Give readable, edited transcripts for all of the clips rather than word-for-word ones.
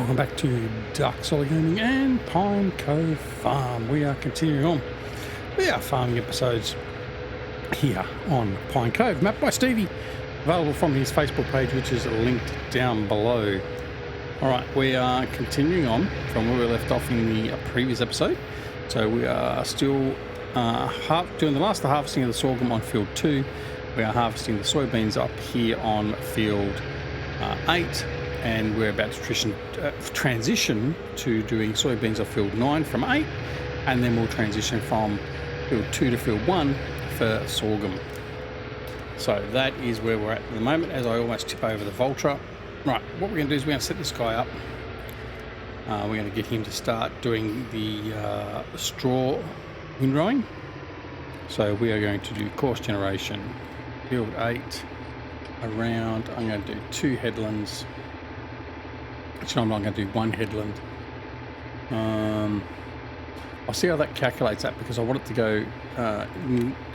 Welcome back to Duckzorly Gaming and Pine Cove Farm. We are continuing on. We are farming episodes here on Pine Cove, mapped by Stevie, available from his Facebook page, which is linked down below. Alright, we are continuing on from where we left off in the previous episode. So we are still doing the last harvesting of the sorghum on field 2. We are harvesting the soybeans up here on field 8. And we're about to transition to doing soybeans off field 9 from 8, and then we'll transition from field 2 to field 1 for sorghum. So that is where we're at the moment, as I almost tip over the Voltra. Right, what we're going to do is we're going to set this guy up. We're going to get him to start doing the straw windrowing. So we are going to do course generation, field 8, around, I'm going to do 2 headlands. Actually, I'm not going to do 1 headland. I'll see how that calculates that, because I want it to go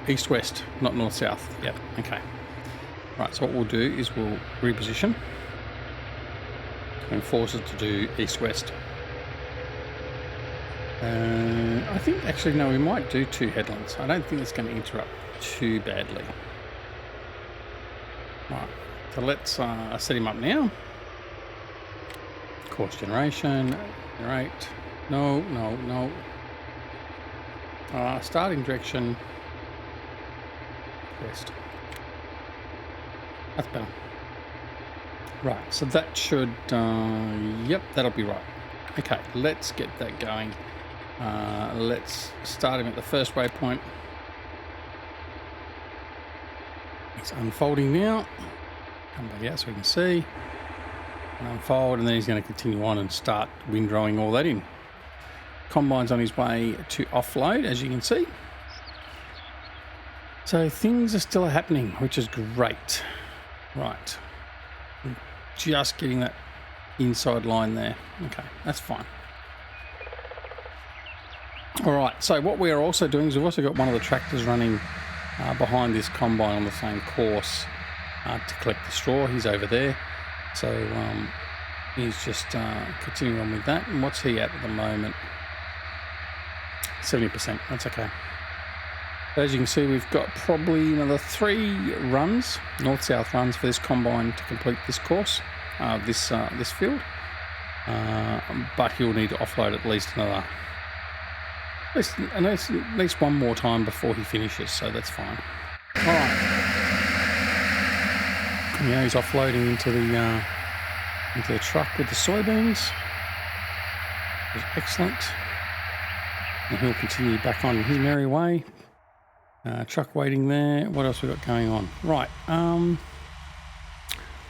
east-west, not north-south. Yep, okay. Right, so what we'll do is we'll reposition and force it to do east-west. I think, actually, no, we might do 2 headlands. I don't think it's going to interrupt too badly. Right, so let's set him up now. Course generation, right, no. Starting direction, west. That's better. Right, so that should, yep, that'll be right. Okay, let's get that going. Let's start him at the first waypoint. It's unfolding now. Come back out so we can see. Unfold, and then he's going to continue on and start windrowing all that in. Combine's on his way to offload, as you can see. So things are still happening, which is great. Right. Just getting that inside line there. Okay, that's fine. All right, so what we are also doing is we've also got one of the tractors running behind this combine on the same course to collect the straw. He's over there. So he's just continuing on with that. And what's he at the moment? 70%. That's okay. As you can see, we've got probably another 3 runs, north-south runs, for this combine to complete this course, this field. But he'll need to offload at least another, at least one more time before he finishes. So that's fine. All right. Yeah, he's offloading into the truck with the soybeans. Which is excellent. And he'll continue back on his merry way. Truck waiting there. What else we got going on? Right. Trying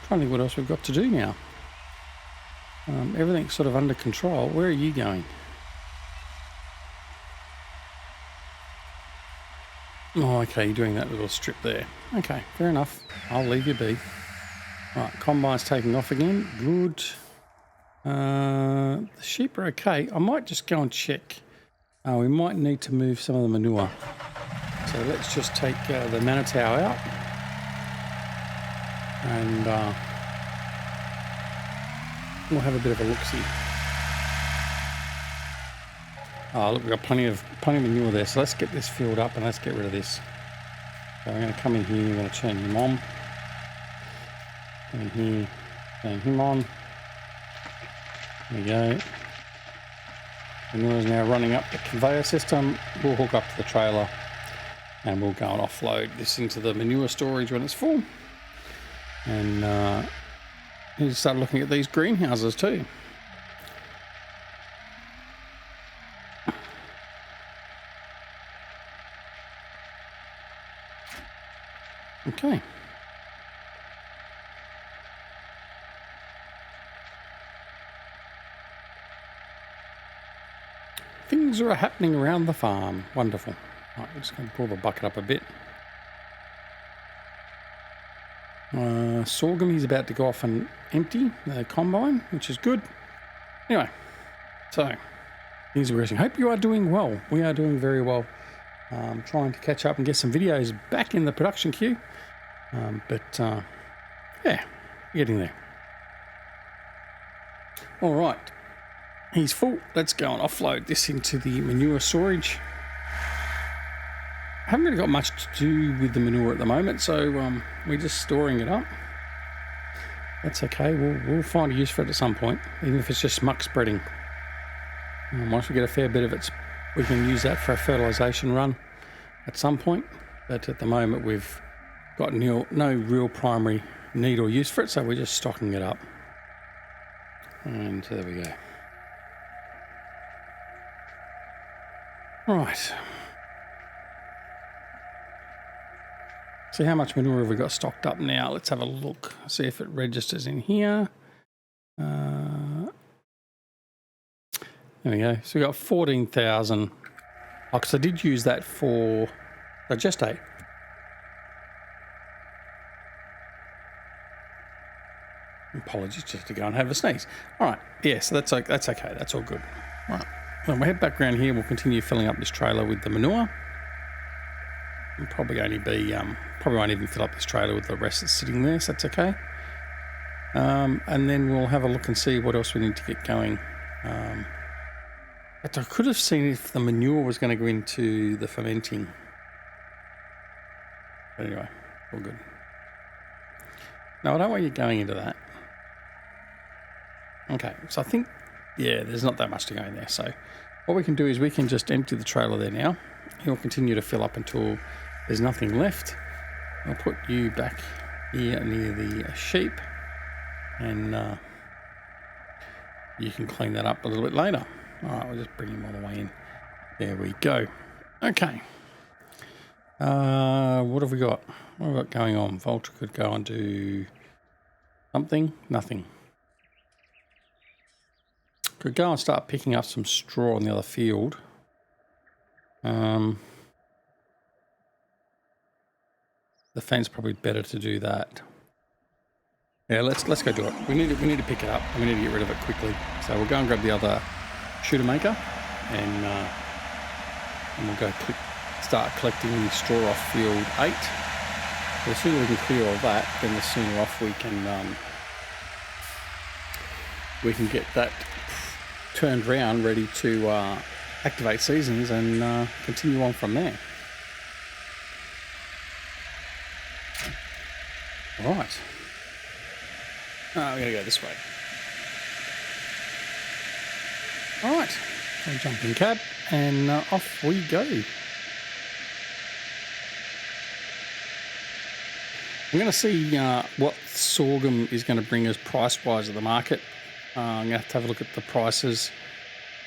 to think what else we've got to do now. Everything's sort of under control. Where are you going? Oh, okay. You're doing that little strip there. Okay, fair enough. I'll leave you be. Right, combine's taking off again. Good. The sheep are okay. I might just go and check. We might need to move some of the manure. So let's just take the Manitow out. And we'll have a bit of a look-see. Oh, look, we've got plenty of manure there. So let's get this filled up and let's get rid of this. So I'm going to come in here. I'm going to turn him on. In here, turn him on. There we go. Manure is now running up the conveyor system. We'll hook up to the trailer and we'll go and offload this into the manure storage when it's full. And need to start looking at these greenhouses too. Okay. Things are happening around the farm. Wonderful. Right, I'm just going to pull the bucket up a bit. Sorghum, he's about to go off and empty the combine, which is good. Anyway, so things are progressing. Hope you are doing well. We are doing very well. Trying to catch up and get some videos back in the production queue. Yeah, getting there. All right, he's full. Let's go and offload this into the manure storage. I haven't really got much to do with the manure at the moment, so we're just storing it up. That's okay. We'll find a use for it at some point, even if it's just muck spreading. Once we get a fair bit of it, we can use that for a fertilisation run at some point. But at the moment, we've got no real primary need or use for it, so we're just stocking it up. And there we go. Right. See how much manure have we got stocked up now? Let's have a look. See if it registers in here. There we go. So we got 14,000. Oh, because I did use that for digestate. Apologies, just to go and have a sneeze. All right. Yeah, so that's okay. That's all good. All right. When we head back around here, we'll continue filling up this trailer with the manure. It'll probably only be, probably won't even fill up this trailer with the rest that's sitting there, so that's okay. And then we'll have a look and see what else we need to get going. But I could have seen if the manure was going to go into the fermenting. But anyway, all good. No, I don't want you going into that. Okay, so I think, yeah, there's not that much to go in there. So what we can do is we can just empty the trailer there now. He'll continue to fill up until there's nothing left. I'll put you back here near the sheep, and you can clean that up a little bit later. All right, we'll just bring him all the way in. There we go. Okay. What have we got? What have we got going on? Vulture could go and do something. Nothing. Could go and start picking up some straw on the other field. The fence probably better to do that. Yeah, let's go do it. We need to pick it up. We need to get rid of it quickly. So we'll go and grab the other shooter maker, and we'll go start collecting the straw off field 8. The sooner we can clear all that, then the sooner off we can get that turned round, ready to activate seasons and continue on from there. All right. We're going to go this way. All right. I'll jump in cab and off we go. I'm going to see what sorghum is going to bring us price-wise at the market. I'm going to have a look at the prices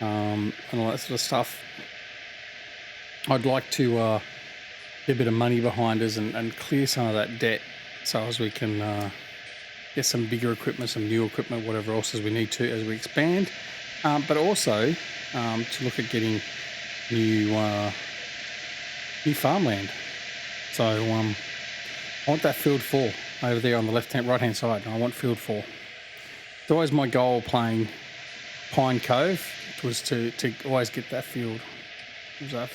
and all that sort of stuff. I'd like to get a bit of money behind us and clear some of that debt so as we can get some bigger equipment, some new equipment, whatever else as we need to as we expand. But also to look at getting new farmland. So I want that field 4 over there on the right hand side. I want field 4. It's always my goal playing Pine Cove was to always get that field. It was a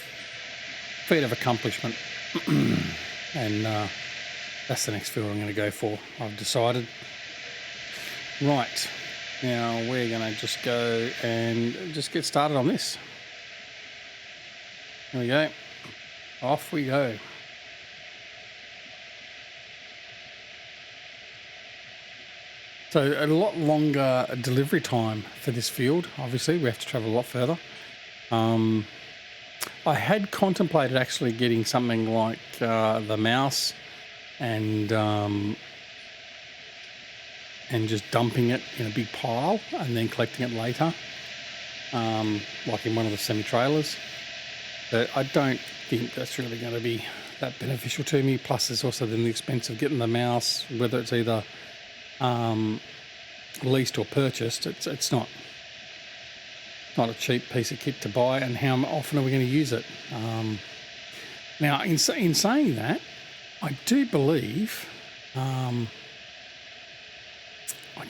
feat of accomplishment. And that's the next field I'm going to go for, I've decided. Right, now we're going to just go and just get started on this. There we go. Off we go. So a lot longer delivery time for this field. Obviously, we have to travel a lot further. I had contemplated actually getting something like the mouse and just dumping it in a big pile and then collecting it later, like in one of the semi-trailers. But I don't think that's really going to be that beneficial to me. Plus, there's also then the expense of getting the mouse, whether it's either leased or purchased. It's not a cheap piece of kit to buy, and how often are we going to use it? Now, in saying that, I do believe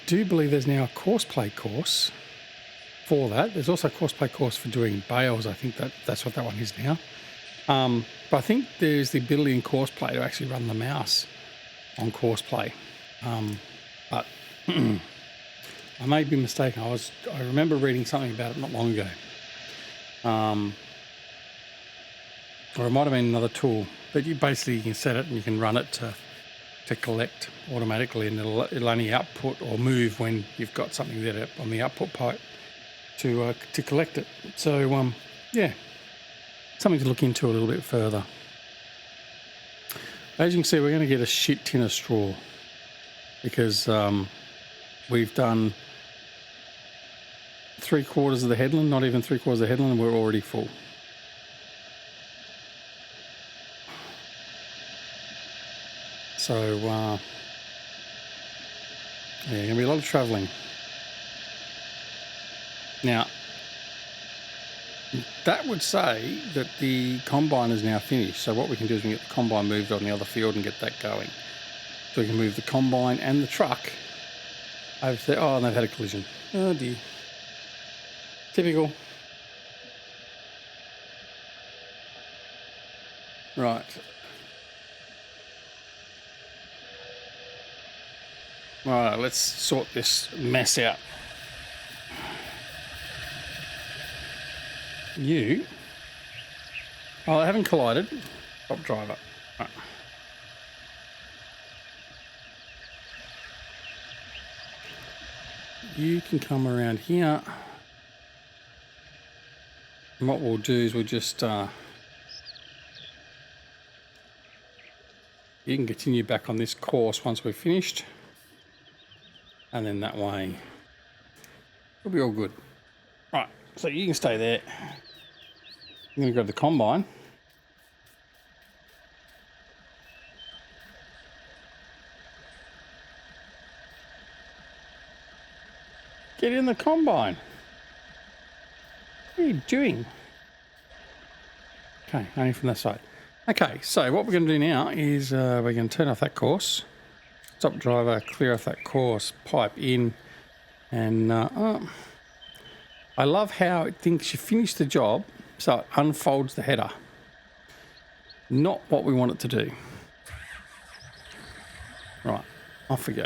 there's now a courseplay course for that. There's also a courseplay course for doing bales. I think that's what that one is now. But I think there's the ability in courseplay to actually run the mouse on courseplay. But I may be mistaken. I remember reading something about it not long ago. Or it might have been another tool, but you basically can set it and you can run it to collect automatically, and it'll only output or move when you've got something there on the output pipe to collect it. So yeah, something to look into a little bit further. As you can see, we're going to get a shit tin of straw because we've done 3/4 of the headland, not even 3/4 of the headland, and we're already full. So yeah, going to be a lot of travelling. Now, that would say that the combine is now finished. So what we can do is we can get the combine moved on the other field and get that going. So we can move the combine and the truck over to there. Oh, and they've had a collision. Oh dear. Typical. Right. Right, let's sort this mess out. You. Oh, I haven't collided. Stop driver. Right. You can come around here. And what we'll do is we'll just you can continue back on this course once we've finished, and then that way it'll be all good. Right, so you can stay there. I'm going to go to the combine. Get in the combine. What are you doing? Okay, only from that side. Okay, so what we're going to do now is we're going to turn off that course. Stop driver, clear off that course, pipe in, and I love how it thinks you finished the job, so it unfolds the header. Not what we want it to do. Right, off we go.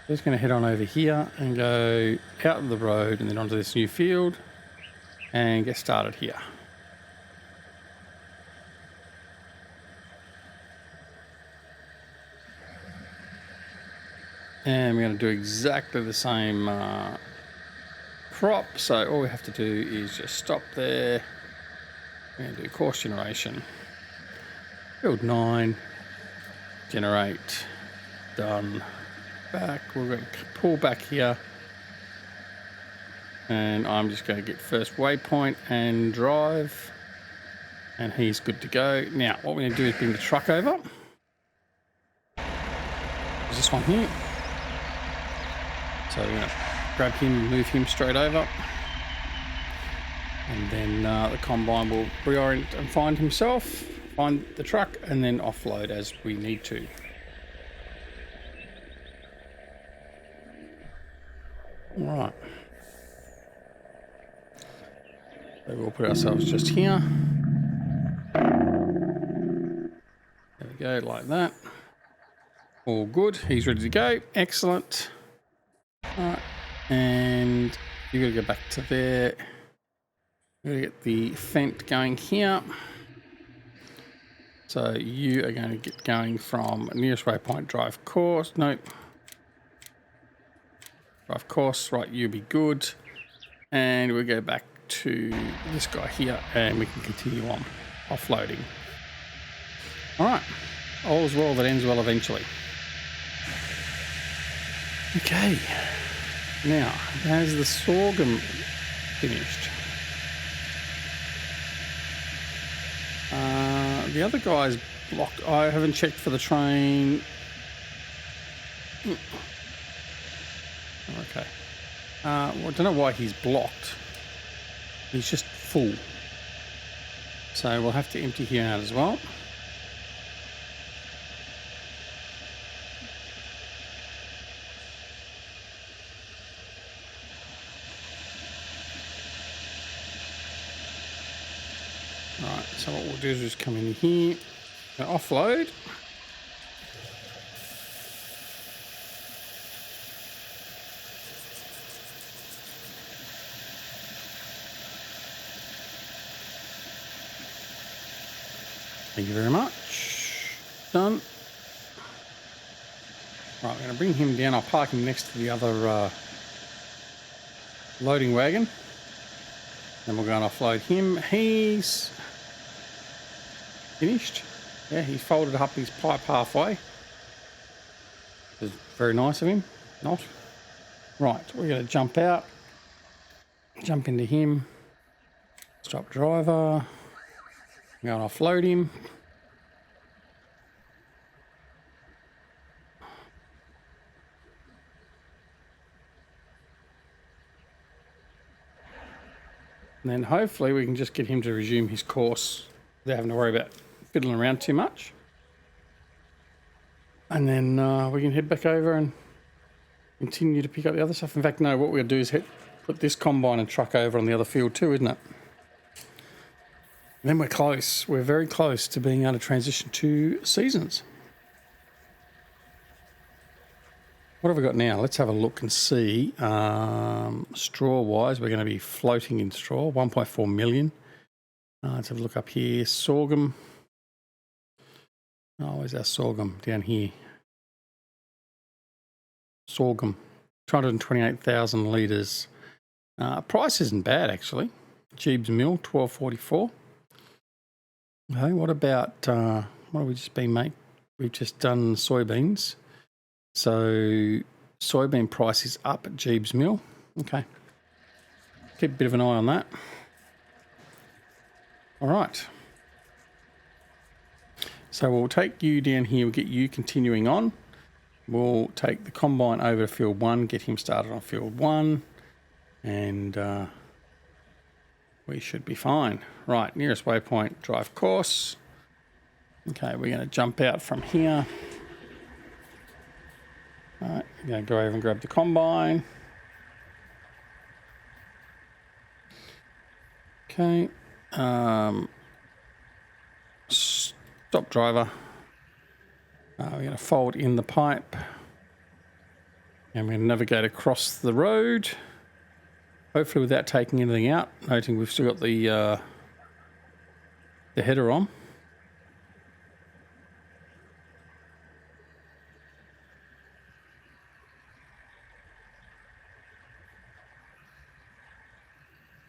Just going to head on over here and go out of the road and then onto this new field and get started here. And we're going to do exactly the same prop. So all we have to do is just stop there. We're going to do course generation. Field 9. Generate. Done. Back. We're going to pull back here. And I'm just going to get first waypoint and drive. And he's good to go. Now, what we're going to do is bring the truck over. There's this one here. So we're going to grab him, move him straight over. And then the combine will reorient and find himself, find the truck, and then offload as we need to. All right. So we'll put ourselves just here. There we go, like that. All good. He's ready to go. Excellent. All right. And you've got to go back to there. We're going to get the fent going here. So you are going to get going from nearest waypoint, drive course. Nope. Drive course. Right, you'll be good. And we'll go back to this guy here and we can continue on offloading. All right. All's well that ends well eventually. Okay. Now, has the sorghum finished? The other guy's blocked. I haven't checked for the train. Okay. Well, I don't know why he's blocked. He's just full. So we'll have to empty here out as well. Right, so what we'll do is just come in here, offload. Thank you very much. Done. Right, I'm going to bring him down. I'll park him next to the other loading wagon. Then we're going to offload him. He's finished. Yeah, he folded up his pipe halfway. Which is very nice of him. Not. Right, we're going to jump out. Jump into him. Stop driver. I'm going to offload him. And then hopefully we can just get him to resume his course without having to worry about fiddling around too much. And then we can head back over and continue to pick up the other stuff. In fact, no, what we'll do is put this combine and truck over on the other field too, isn't it? And then we're close. We're very close to being able to transition to seasons. What have we got now? Let's have a look and see. Straw-wise, we're going to be floating in straw, 1.4 million. Let's have a look up here. Sorghum. Oh, where's our sorghum? Down here. Sorghum. 228,000 litres. Price isn't bad, actually. Jeebs Mill, 12.44. Okay, what about, what have we just been, mate? We've just done soybeans. So soybean price is up at Jeebs Mill. Okay. Keep a bit of an eye on that. All right. So we'll take you down here. We'll get you continuing on. We'll take the combine over to field 1, get him started on field 1. And we should be fine. Right, nearest waypoint, drive course. Okay, we're going to jump out from here. All right, we're going to go over and grab the combine. Okay. Stop driver. We're going to fold in the pipe. And we're going to navigate across the road. Hopefully without taking anything out. Noting we've still got the header on.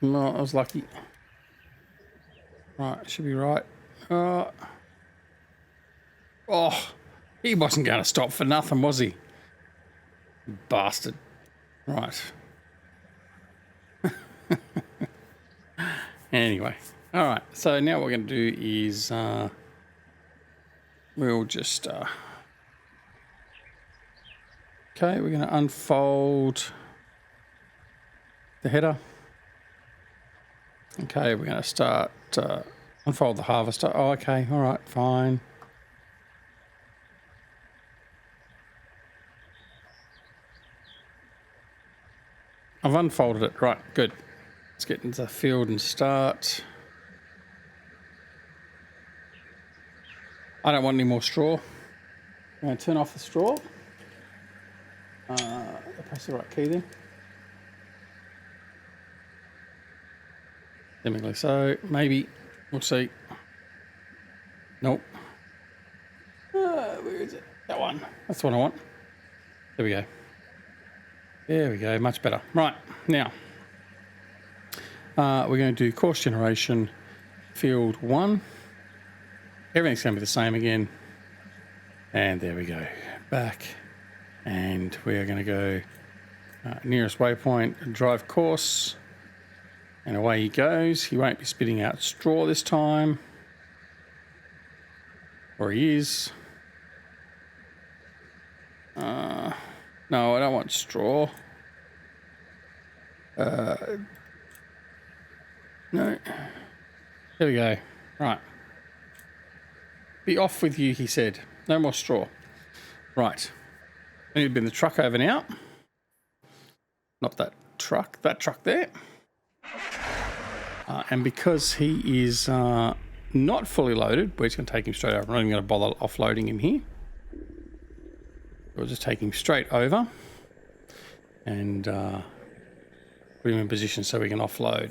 No, I was lucky. Right, should be right. Oh, he wasn't going to stop for nothing, was he? Bastard. Right. Anyway. All right. So now what we're going to do is we'll just... okay, we're going to unfold the header. Okay, we're going to start... unfold the harvester. Oh, okay. All right. Fine. I've unfolded it. Right. Good. Let's get into the field and start. I don't want any more straw. I'm going to turn off the straw. Press the right key then. Seemingly so. Maybe. We'll see. Nope. Where is it? That one. That's the one I want. There we go. There we go. Much better. Right. Now, we're going to do course generation, field 1. Everything's going to be the same again. And there we go. Back. And we are going to go nearest waypoint, drive course. And away he goes. He won't be spitting out straw this time. Or he is. No, I don't want straw. No. There we go. Right. Be off with you, he said. No more straw. Right. I need to bring the truck over now. Not that truck. That truck there. And because he is not fully loaded, we're just going to take him straight over. I'm not even going to bother offloading him here. We'll just take him straight over and put him in position so we can offload.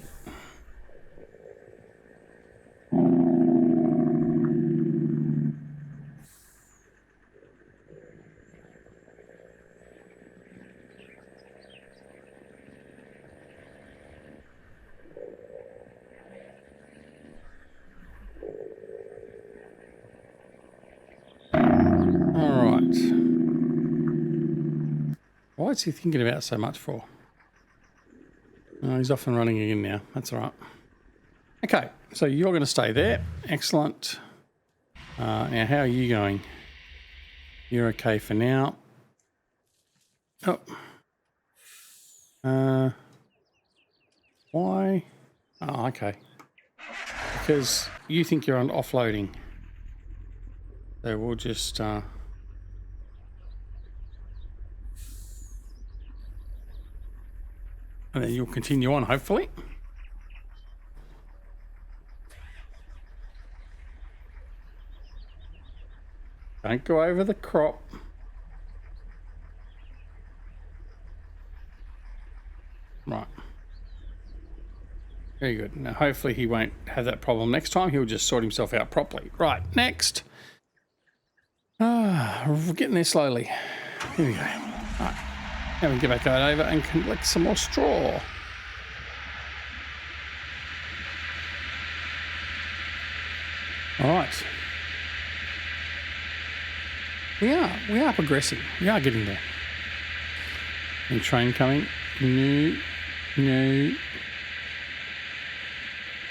Why is he thinking about it so much for? Oh, he's off and running again now. That's all right. Okay, so you're going to stay there. Excellent. Now, how are you going? You're okay for now. Oh. Why? Oh, okay. Because you think you're on offloading. So we'll just... and then you'll continue on, hopefully. Don't go over the crop. Right. Very good. Now, hopefully he won't have that problem next time. He'll just sort himself out properly. Right, next. We're getting there slowly. Here we go. Right. Now we can get back over and collect some more straw. All right. We are progressing. We are getting there. New train coming. No,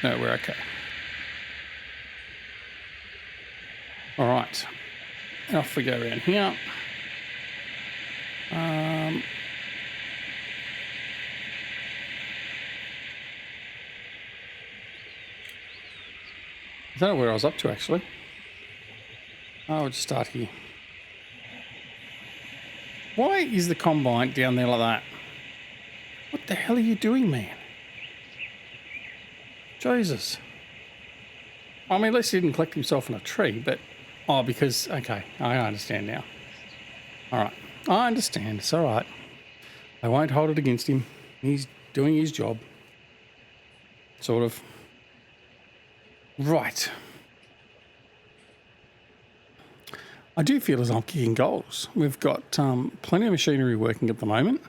we're okay. All right. Off we go around here. I don't know where I was up to, actually. I'll just start here. Why is the combine down there like that? What the hell are you doing, man? Jesus. I mean, at least he didn't collect himself in a tree, but... Oh, because... Okay, I understand now. All right. I understand. It's all right. I won't hold it against him. He's doing his job. Sort of. Right. I do feel as I'm kicking goals. We've got plenty of machinery working at the moment.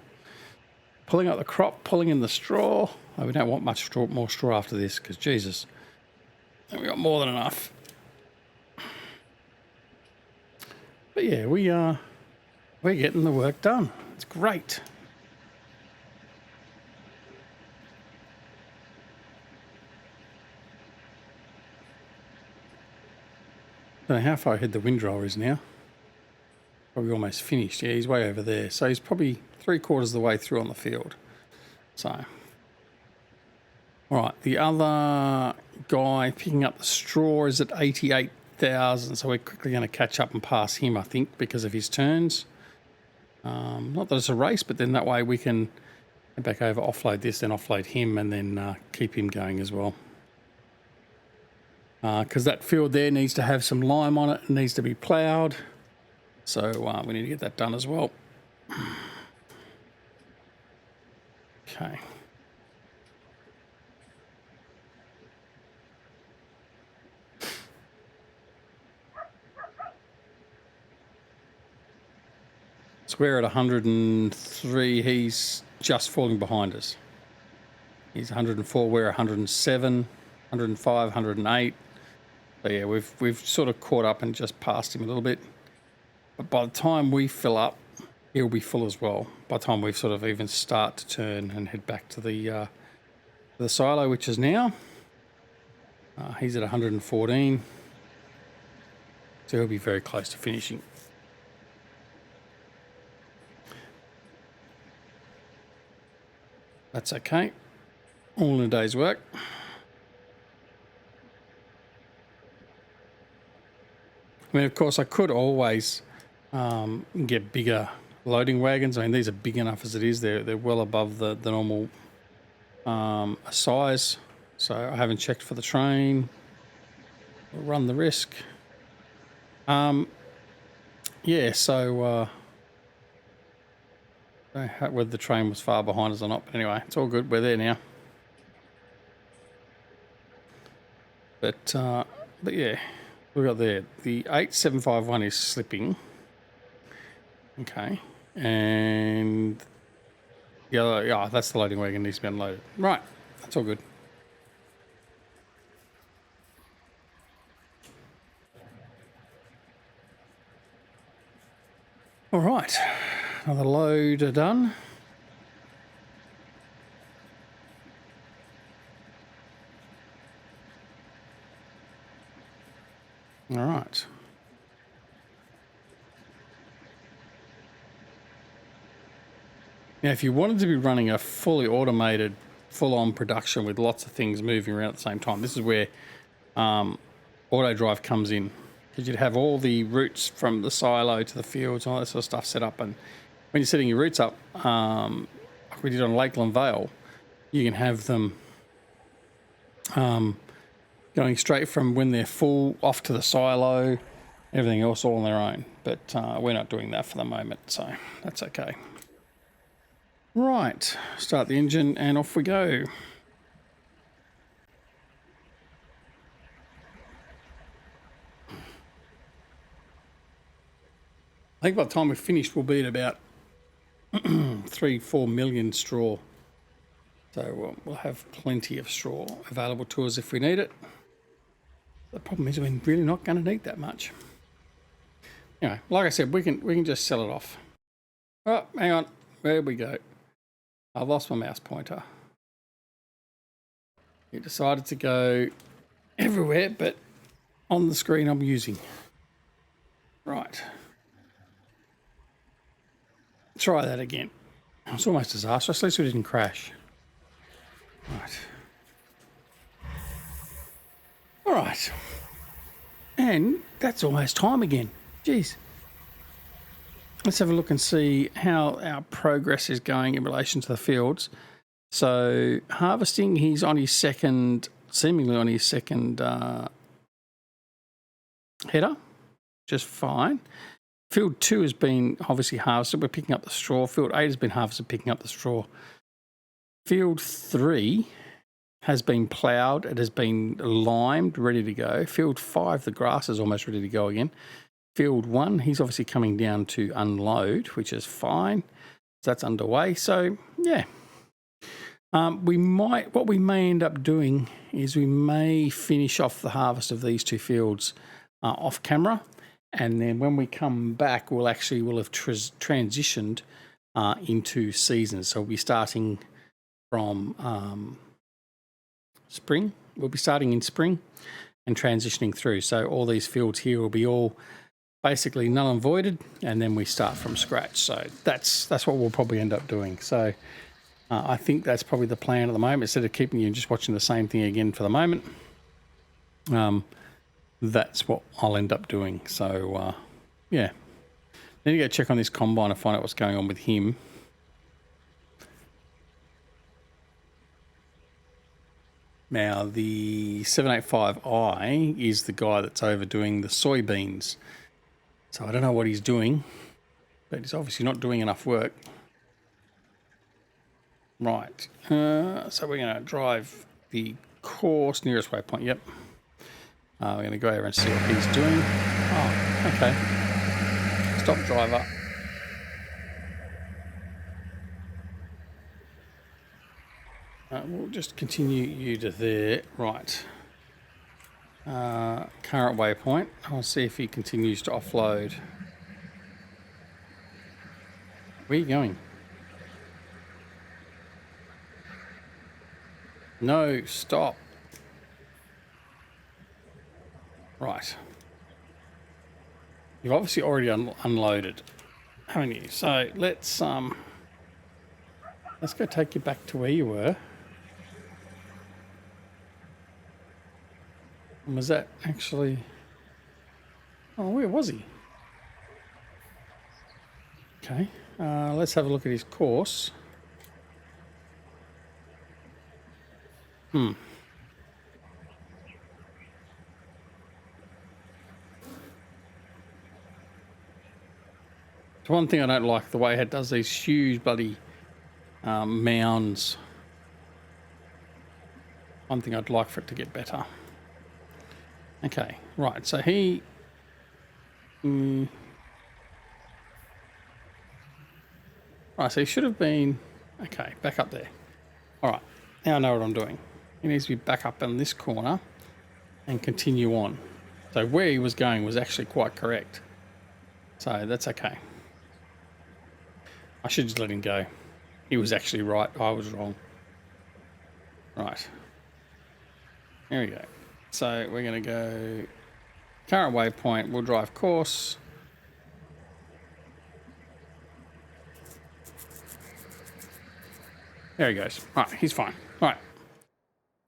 Pulling out the crop, pulling in the straw. Oh, we don't want much more straw after this because, Jesus, we've got more than enough. But yeah, we're getting the work done. It's great. I don't know how far ahead the windrower is now. Probably almost finished. Yeah, he's way over there. So he's probably 3/4 of the way through on the field. So, all right, the other guy picking up the straw is at 88,000. So we're quickly going to catch up and pass him, I think, because of his turns. Not that it's a race, but then that way we can go back over, offload this, then offload him, and then keep him going as well. Because that field there needs to have some lime on it. It needs to be ploughed. So we need to get that done as well. Okay. So we're at 103. He's just falling behind us. He's 104. We're 107, 105, 108. So yeah, we've sort of caught up and just passed him a little bit. But by the time we fill up, he'll be full as well. By the time we sort of even start to turn and head back to the silo, which is now. He's at 114. So he'll be very close to finishing. That's okay. All in a day's work. I mean, of course, I could always get bigger loading wagons. I mean, these are big enough as it is. They're well above the normal size. So I haven't checked for the train. We'll run the risk. Yeah, so I don't know whether the train was far behind us or not. But anyway, it's all good. We're there now. But yeah. We got there. The 8751 is slipping. Okay. And the other, yeah, that's the loading wagon, needs to be unloaded. Right. That's all good. All right. another load are done. All right. Now, if you wanted to be running a fully automated, full-on production with lots of things moving around at the same time, this is where auto drive comes in, because you'd have all the routes from the silo to the fields and all that sort of stuff set up. And when you're setting your routes up, like we did on Lakeland Vale, you can have them going straight from when they're full off to the silo, everything else all on their own. But we're not doing that for the moment, so that's okay. Right, start the engine and off we go. I think by the time we're finished, we'll be at about 3-4 million straw. So we'll have plenty of straw available to us if we need it. The problem is we're really not going to need that much. Anyway, like I said, we can just sell it off. Oh, hang on, there we go. I've lost my mouse pointer. It decided to go everywhere, but on the screen I'm using. Right. Try that again. It's almost disastrous. At least we didn't crash. Right. All right. And that's almost time again. Jeez. Let's have a look and see how our progress is going in relation to the fields. So harvesting, he's on his second, seemingly on his second header, just fine. Field 2 has been obviously harvested. We're picking up the straw. Field 8 has been harvested, picking up the straw. Field 3 has been ploughed. It has been limed, ready to go. Field 5, the grass is almost ready to go again. Field 1, he's obviously coming down to unload, which is fine. So that's underway. So, yeah. What we may end up doing is we may finish off the harvest of these two fields off camera. And then when we come back, we'll have transitioned into seasons. So we'll be starting from spring. We'll be starting in spring and transitioning through. So all these fields here will be all basically null and voided, and then we start from scratch. So that's what we'll probably end up doing. So I think that's probably the plan at the moment, instead of keeping you just watching the same thing again for the moment. That's what I'll end up doing. So yeah, then you go check on this combine and find out what's going on with him. Now the 785i is the guy that's overdoing the soybeans. So I don't know what he's doing, but he's obviously not doing enough work. Right, so we're going to drive the course, nearest waypoint, yep. We're going to go over and see what he's doing. Oh, okay. Stop driver. We'll just continue you to there. Right. Current waypoint. I'll see if he continues to offload. Where are you going? No, stop. Right. You've obviously already unloaded, haven't you? So let's go take you back to where you were. And was that actually... Oh, where was he? Okay, let's have a look at his course. The one thing I don't like, the way it does these huge bloody mounds. One thing I'd like for it to get better. Okay, right, so he... Right, so he should have been... Okay, back up there. All right, now I know what I'm doing. He needs to be back up in this corner and continue on. So where he was going was actually quite correct. So that's okay. I should just let him go. He was actually right. I was wrong. Right. Here we go. So we're going to go current waypoint. We'll drive course. There he goes. All right, he's fine. All right.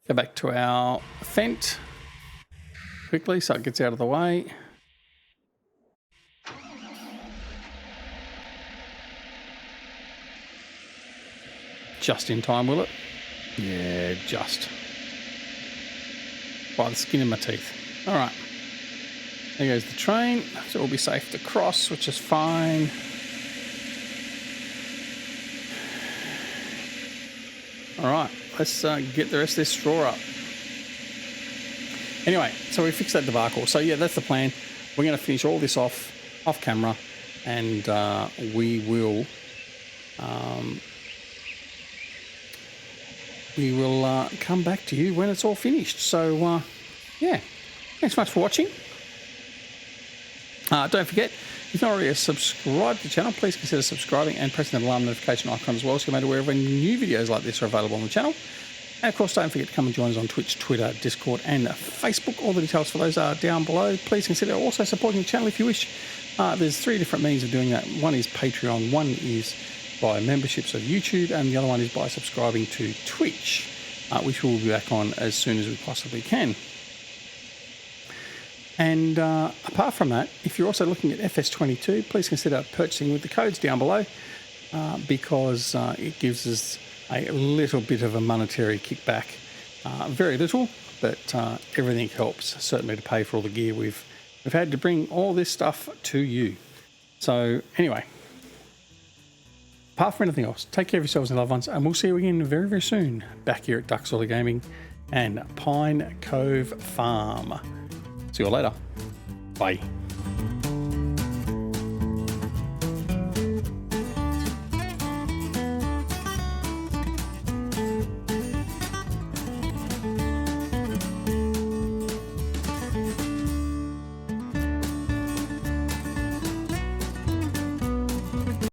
Go back to our Fent quickly so it gets out of the way. Just in time, will it? Yeah, just. By the skin of my teeth. All right. There goes the train. So we'll be safe to cross, which is fine. All right, let's get the rest of this straw up. Anyway, so we fixed that debacle. So yeah, that's the plan. We're going to finish all this off camera, and we will come back to you when it's all finished. So yeah, thanks so much for watching. Don't forget, if you're not already subscribed to the channel, please consider subscribing and pressing the alarm notification icon as well, so you're made aware of when new videos like this are available on the channel. And of course, don't forget to come and join us on Twitch, Twitter, Discord and Facebook. All the details for those are down below. Please consider also supporting the channel if you wish. There's 3 different means of doing that. One is Patreon, one is by memberships of YouTube, and the other one is by subscribing to Twitch, which we'll be back on as soon as we possibly can. And apart from that, if you're also looking at FS22, please consider purchasing with the codes down below, because it gives us a little bit of a monetary kickback. Very little, but everything helps, certainly to pay for all the gear we've had to bring all this stuff to you. So anyway, apart from anything else, take care of yourselves and loved ones, and we'll see you again very, very soon back here at Duckzorly Gaming and Pine Cove Farm. See you all later. Bye.